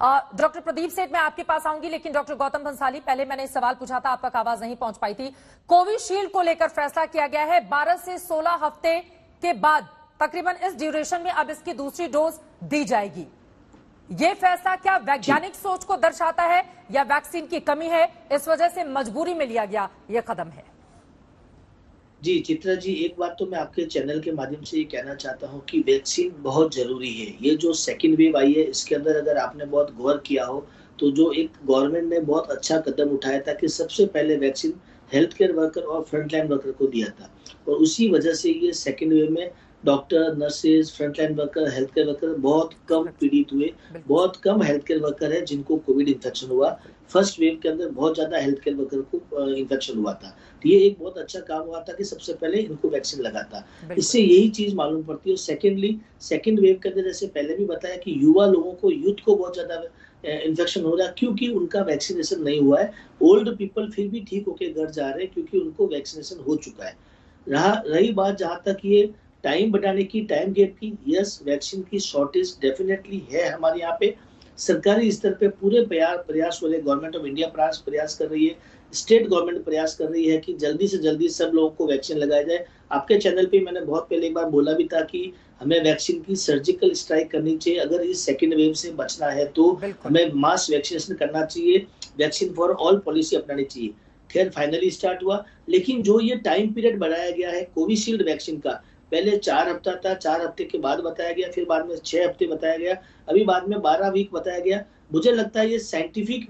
Doctor Pradeep सेठ, मैं आपके पास आऊंगी, लेकिन डॉक्टर गौतम भंसाली, पहले मैंने एक सवाल पूछा था, आप तक आवाज नहीं पहुंच पाई थी। कोविशील्ड को लेकर फैसला किया गया है 12 से 16 हफ्ते के बाद, तकरीबन इस ड्यूरेशन में अब इसकी दूसरी डोज दी जाएगी। ये फैसला क्या वैज्ञानिक सोच को दर्शाता है या वैक्सीन की कमी है, इस वजह से मजबूरी में लिया गया यह कदम है? जी चित्रा जी, एक बात तो मैं आपके चैनल के माध्यम से ये कहना चाहता हूँ कि वैक्सीन बहुत जरूरी है। ये जो सेकेंड वेव आई है, इसके अंदर अगर आपने बहुत गौर किया हो तो जो एक गवर्नमेंट ने बहुत अच्छा कदम उठाया था कि सबसे पहले वैक्सीन हेल्थ केयर वर्कर और फ्रंटलाइन वर्कर को दिया था, और उसी वजह से ये सेकेंड वेव में doctor, nurses, frontline worker, health care worker बहुत कम पीड़ित हुए। बहुत कम हेल्थ केयर वर्कर है जिनको कोविड इन्फेक्शन हुआ। फर्स्ट वेव के अंदर बहुत ज्यादा हेल्थ केयर वर्कर को इन्फेक्शन हुआ था। तो ये एक बहुत अच्छा काम हुआ था कि सबसे पहले इनको वैक्सीन लगा था। इससे यही चीज मालूम पड़ती है। सेकेंडली, सेकेंड वेव के अंदर जैसे पहले भी बताया कि युवा लोगों को, यूथ को बहुत ज्यादा इन्फेक्शन हो रहा है क्योंकि उनका वैक्सीनेशन नहीं हुआ है। ओल्ड पीपल फिर भी ठीक होके घर जा रहे हैं क्योंकि उनको वैक्सीनेशन हो चुका है। रही बात जहां तक ये टाइम बढ़ाने की, टाइम गैप की, यस, वैक्सीन की शॉर्टेज डेफिनेटली है हमारे यहाँ पे। सरकारी स्तर पे पूरे प्रयास हो रहे, गवर्नमेंट ऑफ इंडिया प्रयास कर रही है, स्टेट गवर्नमेंट प्रयास कर रही है कि जल्दी से जल्दी सब लोगों को वैक्सीन लगाया जाए। आपके चैनल पे मैंने बहुत पहले एक बार बोला भी था कि हमें वैक्सीन की सर्जिकल स्ट्राइक करनी चाहिए। अगर इस सेकेंड वेव से बचना है तो हमें मास वैक्सीनेशन करना चाहिए, वैक्सीन फॉर ऑल पॉलिसी अपनानी चाहिए। खैर फाइनली स्टार्ट हुआ, लेकिन जो ये टाइम पीरियड बढ़ाया गया है कोविशील्ड वैक्सीन का, पहले 4 हफ्ता था, 4 हफ्ते के बाद बताया गया, फिर बाद में 6 हफ्ते बताया गया, अभी बाद में 12 वीक बताया गया। मुझे लगता है ये साइंटिफिक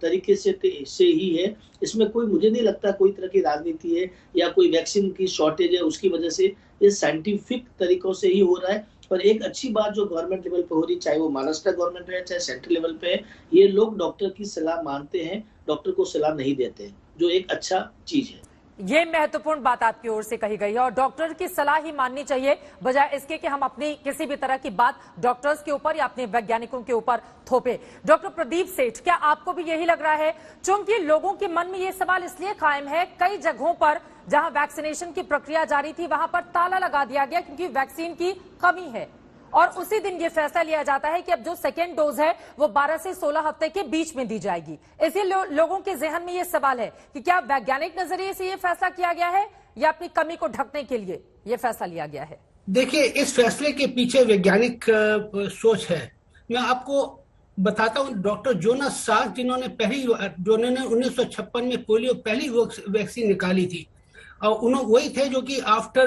तरीके से ही है। इसमें कोई, मुझे नहीं लगता कोई तरह की राजनीति है या कोई वैक्सीन की शॉर्टेज है उसकी वजह से। ये साइंटिफिक तरीकों से ही हो रहा है। पर एक अच्छी बात जो गवर्नमेंट लेवल पे हो रही, चाहे वो महाराष्ट्र गवर्नमेंट है चाहे सेंट्रल लेवल पे है, ये लोग डॉक्टर की सलाह मानते हैं, डॉक्टर को सलाह नहीं देते हैं, जो एक अच्छा चीज है। ये महत्वपूर्ण बात आपकी ओर से कही गई है, और डॉक्टर की सलाह ही माननी चाहिए, बजाय इसके कि हम अपनी किसी भी तरह की बात डॉक्टर्स के ऊपर या अपने वैज्ञानिकों के ऊपर थोपे। डॉक्टर प्रदीप सेठ, क्या आपको भी यही लग रहा है? चूंकि लोगों के मन में ये सवाल इसलिए कायम है, कई जगहों पर जहां वैक्सीनेशन की प्रक्रिया जारी थी वहां पर ताला लगा दिया गया क्योंकि वैक्सीन की कमी है, और उसी दिन ये फैसला लिया जाता है कि अब जो सेकेंड डोज है वो 12 से 16 हफ्ते के बीच में दी जाएगी। इसलिए लोगों के जहन में ये सवाल है कि क्या वैज्ञानिक नजरिए से ये फैसला किया गया है या अपनी कमी को ढकने के लिए ये फैसला लिया गया है? देखिए, इस फैसले के पीछे वैज्ञानिक सोच है। मैं आपको बताता हूँ, डॉक्टर जोनास साल्क, जिन्होंने 1956 में पोलियो पहली वैक्सीन निकाली थी, और उन्होंने वही थे जो कि आफ्टर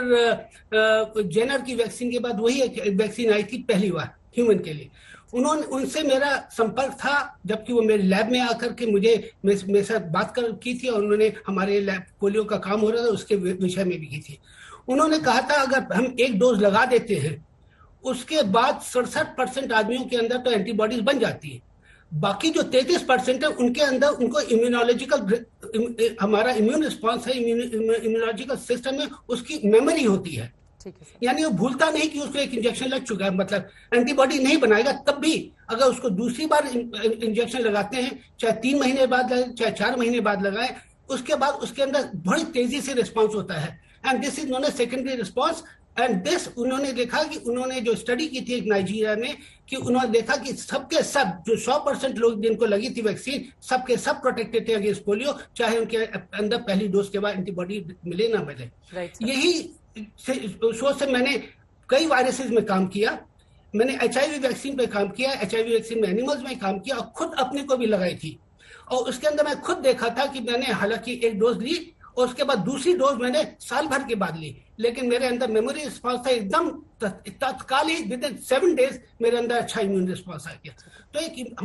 जेनर की वैक्सीन के बाद वही वैक्सीन आई थी पहली बार ह्यूमन के लिए। उनसे मेरा संपर्क था जबकि वो मेरे लैब में आकर के मेरे साथ बात की थी, और उन्होंने हमारे लैब पोलियो का काम हो रहा था उसके विषय में भी की थी। उन्होंने कहा था अगर हम एक डोज लगा देते हैं उसके बाद 67% आदमियों के अंदर तो एंटीबॉडीज बन जाती है, बाकी जो 33% है उनके अंदर उनको इम्यूनोलॉजिकल, हमारा इम्यून रिस्पॉन्स है, इम्यूनोलॉजिकल सिस्टम है, उसकी मेमोरी होती है। यानी वो भूलता नहीं कि उसको एक इंजेक्शन लग चुका है, मतलब एंटीबॉडी नहीं बनाएगा। तब भी अगर उसको दूसरी बार इंजेक्शन लगाते हैं, चाहे 3 महीने बाद लगाए चाहे 4 महीने बाद लगाए, उसके बाद उसके अंदर बड़ी तेजी से रिस्पॉन्स होता है, and this is known as secondary response. And this उन्होंने देखा कि उन्होंने जो स्टडी की थी एक नाइजीरिया में, कि उन्होंने देखा कि सबके सब जो 100% लोग जिनको लगी थी वैक्सीन, सबके सब प्रोटेक्टेड थे अगेंस्ट पोलियो, चाहे उनके अंदर पहली डोज के बाद एंटीबॉडी मिले ना मिले। यही सोच से मैंने कई वायरसेस में काम किया। मैंने HIV वैक्सीन पे काम किया, HIV वैक्सीन में एनिमल्स में काम किया, और खुद अपने को भी लगाई थी। और उसके अंदर मैं खुद देखा था कि मैंने हालांकि एक डोज ली और उसके बाद दूसरी डोज मैंने साल भर के बाद ली, लेकिन मेरे अंदर मेमोरी रिस्पॉन्स था एकदम तत्काल ही, विद इन 7 डेज मेरे अंदर अच्छा इम्यून रिस्पॉन्स आ गया। तो एक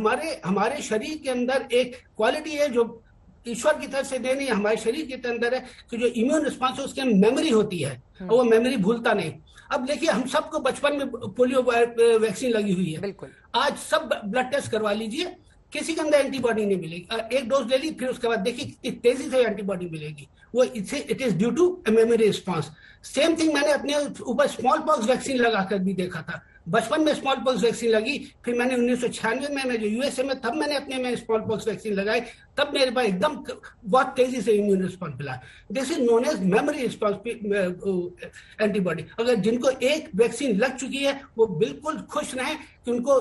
हमारे शरीर के अंदर एक क्वालिटी है जो ईश्वर की तरफ से देनी है, हमारे शरीर के अंदर है कि जो इम्यून रिस्पॉन्स है उसके मेमोरी होती है, और वो मेमोरी भूलता नहीं। अब देखिए, हम सबको बचपन में पोलियो वैक्सीन लगी हुई है, आज सब ब्लड टेस्ट करवा लीजिए, किसी के अंदर एंटीबॉडी नहीं मिलेगी। एक डोज ले ली, फिर उसके बाद देखिए कितनी तेजी से एंटीबॉडी मिलेगी, वो it is due to memory response. Same thing मैंने अपने ऊपर स्मॉल पॉक्स वैक्सीन लगाकर भी देखा था। बचपन में स्मॉल पॉक्स वैक्सीन लगी, फिर मैंने 1996 में मैं जो यूएसए में, तब मैंने अपने में स्मॉल पॉक्स वैक्सीन लगाई, तब मेरे पास एकदम बहुत तेजी से इम्यून रिस्पॉन्स मिला। This is known as memory response antibody. अगर जिनको एक वैक्सीन लग चुकी है वो बिल्कुल खुश रहें कि उनको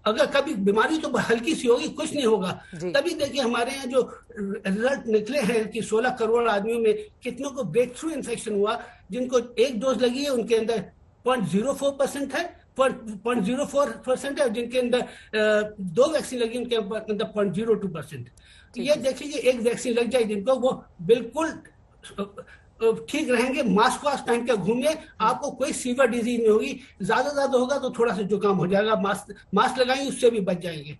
अगर कभी बीमारी तो हल्की सी होगी, कुछ नहीं होगा। जी। तभी देखिए हमारे यहाँ जो रिजल्ट निकले हैं कि 16 करोड़ आदमियों में कितनों को ब्रेक थ्रू इन्फेक्शन हुआ, जिनको एक डोज लगी है उनके अंदर 0.04% है, 0.04% है, और जिनके अंदर 2 वैक्सीन लगी उनके अंदर 0.02%। ये देखिए एक वैक्सीन लग जाए जिनको, वो बिल्कुल ठीक रहेंगे, मास्क वास्क पहन के घूमिए, आपको कोई सीवियर डिजीज नहीं होगी। ज्यादा होगा तो थोड़ा सा जुकाम हो जाएगा, मास्क लगाएंगे उससे भी बच जाएंगे।